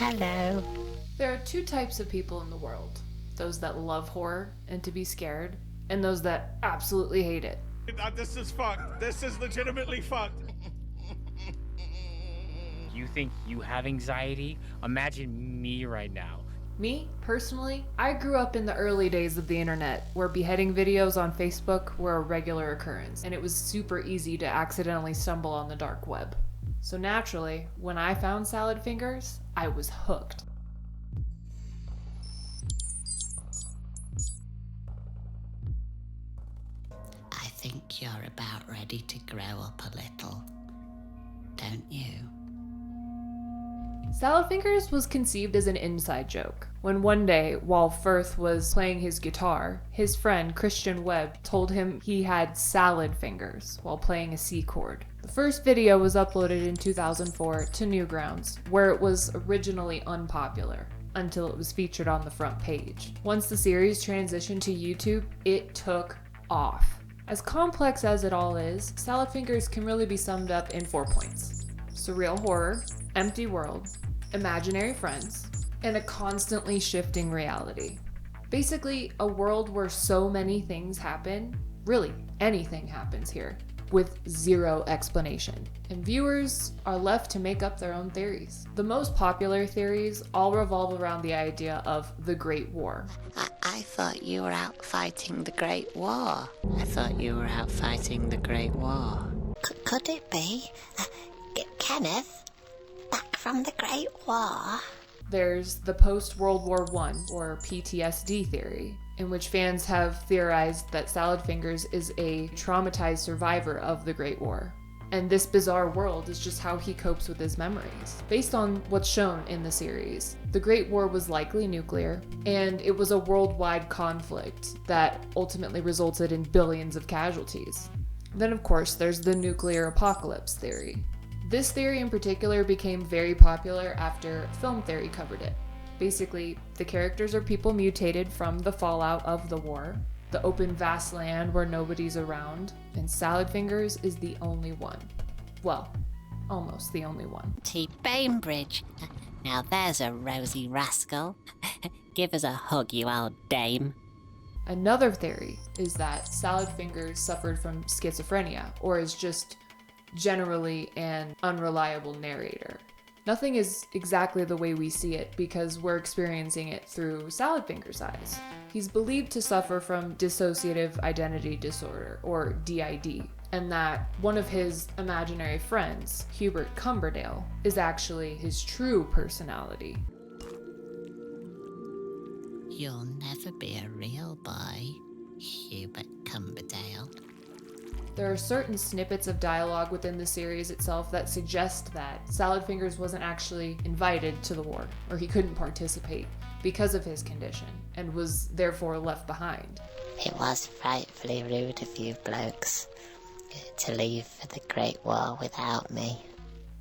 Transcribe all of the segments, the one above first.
Hello. There are two types of people in the world. Those that love horror and to be scared, and those that absolutely hate it. This is fucked. This is legitimately fucked. You think you have anxiety? Imagine me right now. Me, personally, I grew up in the early days of the internet, where beheading videos on Facebook were a regular occurrence, and it was super easy to accidentally stumble on the dark web. So naturally, when I found Salad Fingers, I was hooked. I think you're about ready to grow up a little, don't you? Salad Fingers was conceived as an inside joke, when one day, while Firth was playing his guitar, his friend Christian Webb told him he had salad fingers while playing a C chord. The first video was uploaded in 2004 to Newgrounds, where it was originally unpopular, until it was featured on the front page. Once the series transitioned to YouTube, it took off. As complex as it all is, Salad Fingers can really be summed up in 4 points: surreal horror, empty world, imaginary friends, and a constantly shifting reality. Basically, a world where so many things happen, really anything happens here, with zero explanation. And viewers are left to make up their own theories. The most popular theories all revolve around the idea of the Great War. I thought you were out fighting the Great War. Could it be Kenneth back from the Great War? There's the post-World War I, or PTSD theory, in which fans have theorized that Salad Fingers is a traumatized survivor of the Great War. And this bizarre world is just how he copes with his memories. Based on what's shown in the series, the Great War was likely nuclear, and it was a worldwide conflict that ultimately resulted in billions of casualties. Then, of course, there's the nuclear apocalypse theory. This theory in particular became very popular after film theory covered it. Basically, the characters are people mutated from the fallout of the war, the open vast land where nobody's around, and Salad Fingers is the only one. Well, almost the only one. T. Bainbridge. Now there's a rosy rascal. Give us a hug, you old dame. Another theory is that Salad Fingers suffered from schizophrenia, or is just generally an unreliable narrator. Nothing is exactly the way we see it because we're experiencing it through Salad Fingers' eyes. He's believed to suffer from dissociative identity disorder, or DID, and that one of his imaginary friends, Hubert Cumberdale, is actually his true personality. You'll never be a real boy, Hubert Cumberdale. There are certain snippets of dialogue within the series itself that suggest that Salad Fingers wasn't actually invited to the war, or he couldn't participate because of his condition, and was therefore left behind. It was frightfully rude of you blokes to leave for the Great War without me.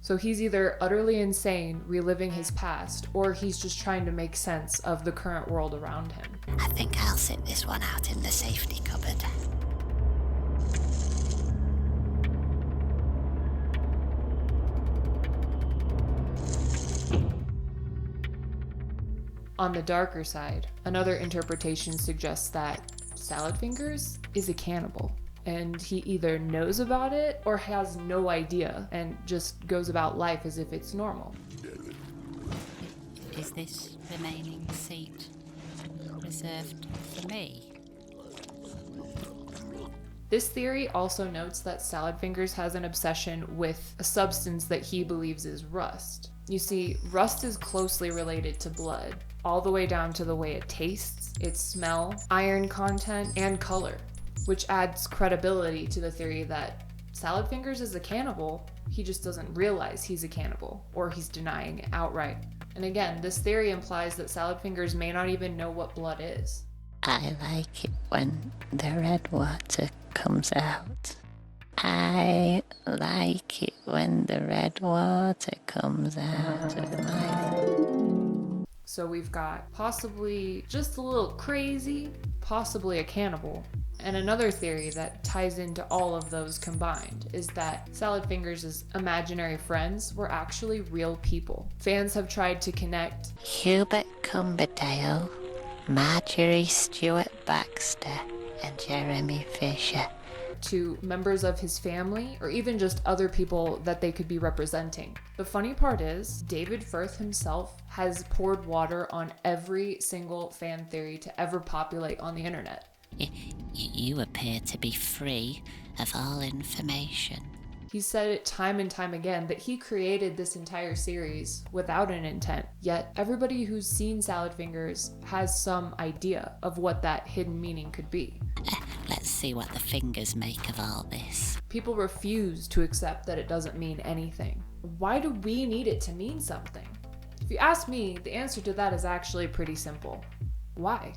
So he's either utterly insane, reliving his past, or he's just trying to make sense of the current world around him. I think I'll sit this one out in the safety cupboard. On the darker side, another interpretation suggests that Salad Fingers is a cannibal, and he either knows about it or has no idea and just goes about life as if it's normal. Is this remaining seat reserved for me? This theory also notes that Salad Fingers has an obsession with a substance that he believes is rust. You see, rust is closely related to blood, all the way down to the way it tastes, its smell, iron content, and color, which adds credibility to the theory that Salad Fingers is a cannibal, he just doesn't realize he's a cannibal, or he's denying it outright. And again, this theory implies that Salad Fingers may not even know what blood is. I like it when the red water comes out. I like it when the red water comes out of my... So we've got possibly just a little crazy, possibly a cannibal, And another theory that ties into all of those combined is that Salad Fingers' imaginary friends were actually real people. Fans have tried to connect Hubert Cumberdale, Marjorie Stewart Baxter, and Jeremy Fisher to members of his family or even just other people that they could be representing. The funny part is, David Firth himself has poured water on every single fan theory to ever populate on the internet. You appear to be free of all information. He said it time and time again that he created this entire series without an intent, yet everybody who's seen Salad Fingers has some idea of what that hidden meaning could be. Let's see what the fingers make of all this. People refuse to accept that it doesn't mean anything. Why do we need it to mean something? If you ask me, the answer to that is actually pretty simple. Why?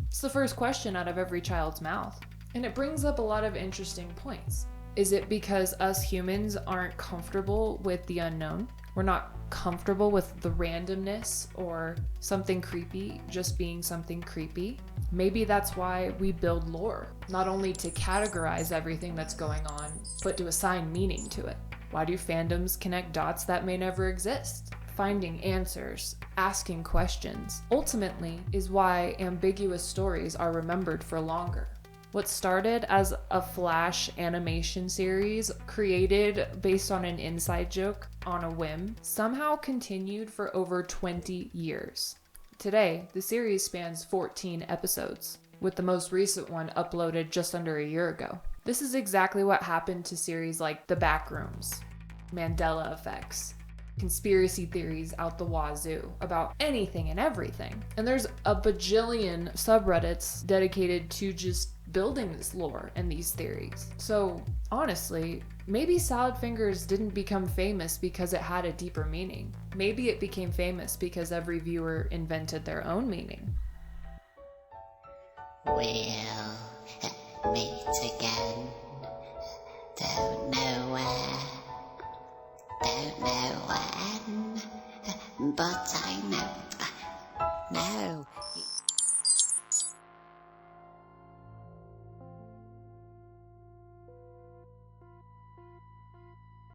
It's the first question out of every child's mouth, and it brings up a lot of interesting points. Is it because us humans aren't comfortable with the unknown? We're not comfortable with the randomness or something creepy just being something creepy? Maybe that's why we build lore, not only to categorize everything that's going on, but to assign meaning to it. Why do fandoms connect dots that may never exist? Finding answers, asking questions, ultimately is why ambiguous stories are remembered for longer. What started as a flash animation series created based on an inside joke on a whim somehow continued for over 20 years. Today, the series spans 14 episodes, with the most recent one uploaded just under a year ago. This is exactly what happened to series like The Backrooms, Mandela Effects, conspiracy theories out the wazoo about anything and everything. And there's a bajillion subreddits dedicated to just building this lore and these theories. So honestly, maybe Salad Fingers didn't become famous because it had a deeper meaning. Maybe it became famous because every viewer invented their own meaning. We'll meet again. Don't know where, don't know when, but I know. No,